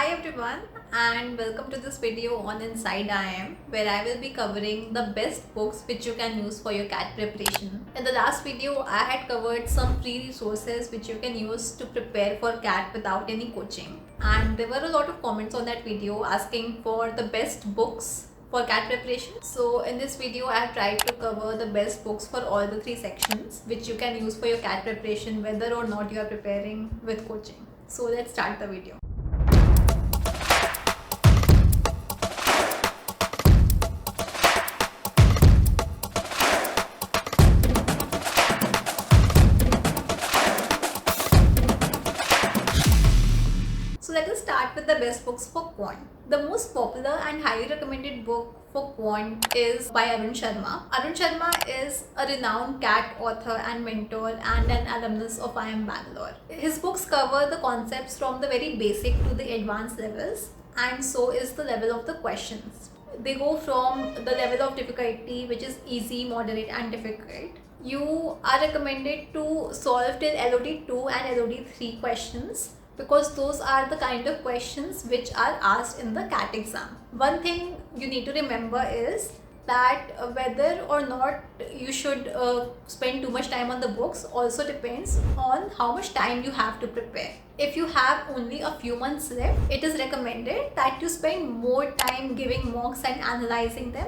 Hi everyone and welcome to this video on Inside IM, where I will be covering the best books which you can use for your CAT preparation. In the last video I had covered some free resources which you can use to prepare for CAT without any coaching, and there were a lot of comments on that video asking for the best books for CAT preparation. So in this video I have tried to cover the best books for all the three sections which you can use for your CAT preparation whether or not you are preparing with coaching. So let's start the video. So let us start with the best books for quant. The most popular and highly recommended book for quant is by Arun Sharma. Arun Sharma is a renowned CAT author and mentor and an alumnus of IIM Bangalore. His books cover the concepts from the very basic to the advanced levels, and so is the level of the questions. They go from the level of difficulty, which is easy, moderate and difficult. You are recommended to solve till LOD 2 and LOD 3 questions, because those are the kind of questions which are asked in the CAT exam. One thing you need to remember is that whether or not you should spend too much time on the books also depends on how much time you have to prepare. If you have only a few months left, it is recommended that you spend more time giving mocks and analyzing them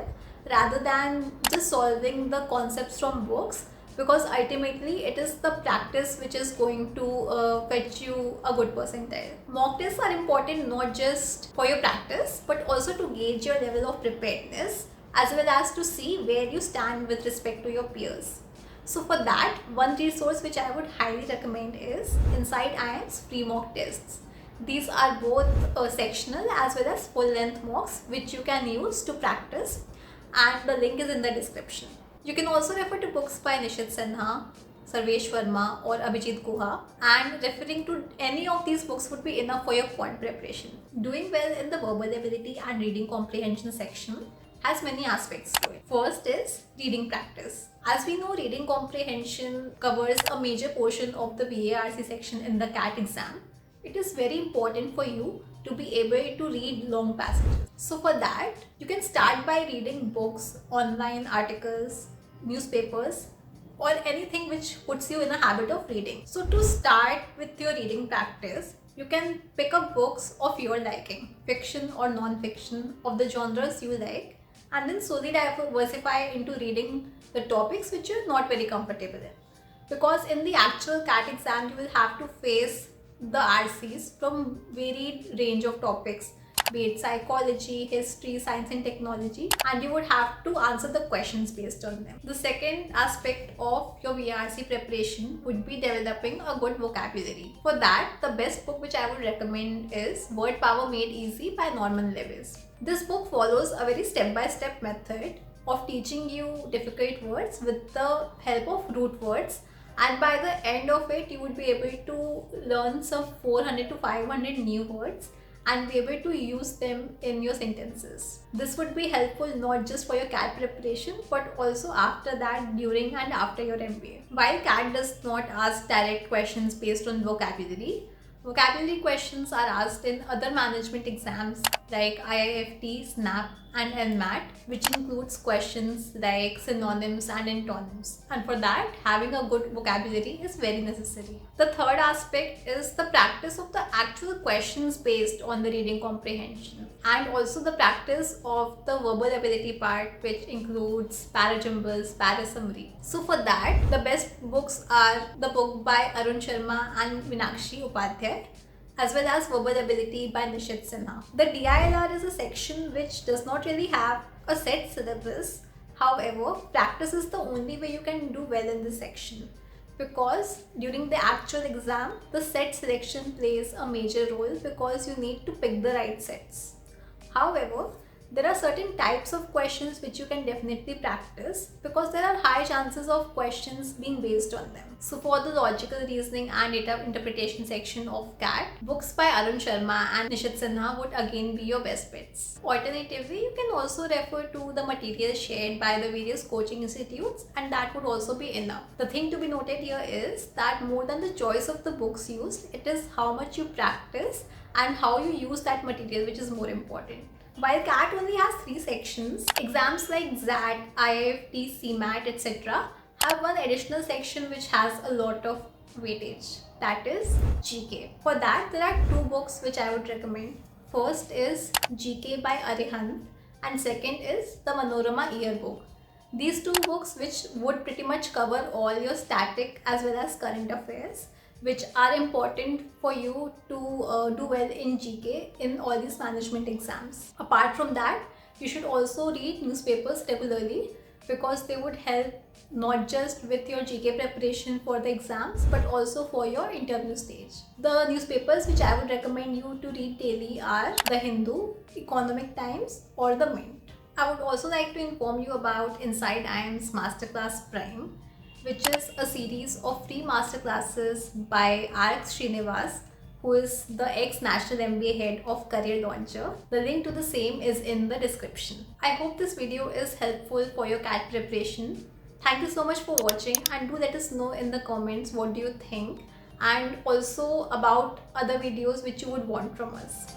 rather than just solving the concepts from books, because ultimately it is the practice which is going to fetch you a good percentile. Mock tests are important not just for your practice but also to gauge your level of preparedness, as well as to see where you stand with respect to your peers. So for that, one resource which I would highly recommend is Inside IIM's free mock tests. These are both sectional as well as full length mocks which you can use to practice, and the link is in the description. You can also refer to books by Nishit Sinha, Sarvesh Verma or Abhijit Guha, and referring to any of these books would be enough for your quant preparation. Doing well in the verbal ability and reading comprehension section has many aspects to it. First is reading practice. As we know, reading comprehension covers a major portion of the VARC section in the CAT exam. It is very important for you to be able to read long passages. So for that, you can start by reading books, online articles, newspapers, or anything which puts you in a habit of reading. So to start with your reading practice, you can pick up books of your liking, fiction or non-fiction of the genres you like, and then slowly diversify into reading the topics which you're not very comfortable in. Because in the actual CAT exam, you will have to face the RCs from varied range of topics, be it psychology, history, science and technology, and you would have to answer the questions based on them. The second aspect of your VRC preparation would be developing a good vocabulary. For that, the best book which I would recommend is Word Power Made Easy by Norman Lewis. This book follows a very step-by-step method of teaching you difficult words with the help of root words, and by the end of it you would be able to learn some 400 to 500 new words and be able to use them in your sentences. This would be helpful not just for your CAT preparation but also after that, during and after your MBA. While CAT does not ask direct questions based on vocabulary, vocabulary questions are asked in other management exams like IIFT, SNAP and LMAT, which includes questions like synonyms and antonyms. And for that, having a good vocabulary is very necessary. The third aspect is the practice of the actual questions based on the reading comprehension, and also the practice of the verbal ability part, which includes parajumbles, parasummary. So for that, the best books are the book by Arun Sharma and Meenakshi Upadhyay, as well as Verbal Ability by Nishit Sinha. The DILR is a section which does not really have a set syllabus. However, practice is the only way you can do well in this section, because during the actual exam, the set selection plays a major role because you need to pick the right sets. However, there are certain types of questions which you can definitely practice because there are high chances of questions being based on them. So for the logical reasoning and data interpretation section of CAT, books by Arun Sharma and Nishit Sinha would again be your best bets. Alternatively, you can also refer to the material shared by the various coaching institutes, and that would also be enough. The thing to be noted here is that more than the choice of the books used, it is how much you practice and how you use that material, which is more important. While CAT only has 3 sections, exams like XAT, IIFT, CMAT, etc. have one additional section which has a lot of weightage, that is GK. For that, there are 2 books which I would recommend. First is GK by Arihant and second is the Manorama Yearbook. These 2 books which would pretty much cover all your static as well as current affairs, which are important for you to do well in GK in all these management exams. Apart from that, you should also read newspapers regularly because they would help not just with your GK preparation for the exams but also for your interview stage. The newspapers which I would recommend you to read daily are The Hindu, Economic Times or The Mint. I would also like to inform you about Inside IIM's Masterclass Prime, which is a series of free masterclasses by RX Srinivas, who is the ex-National MBA head of Career Launcher. The link to the same is in the description. I hope this video is helpful for your CAT preparation. Thank you so much for watching, and do let us know in the comments what do you think and also about other videos which you would want from us.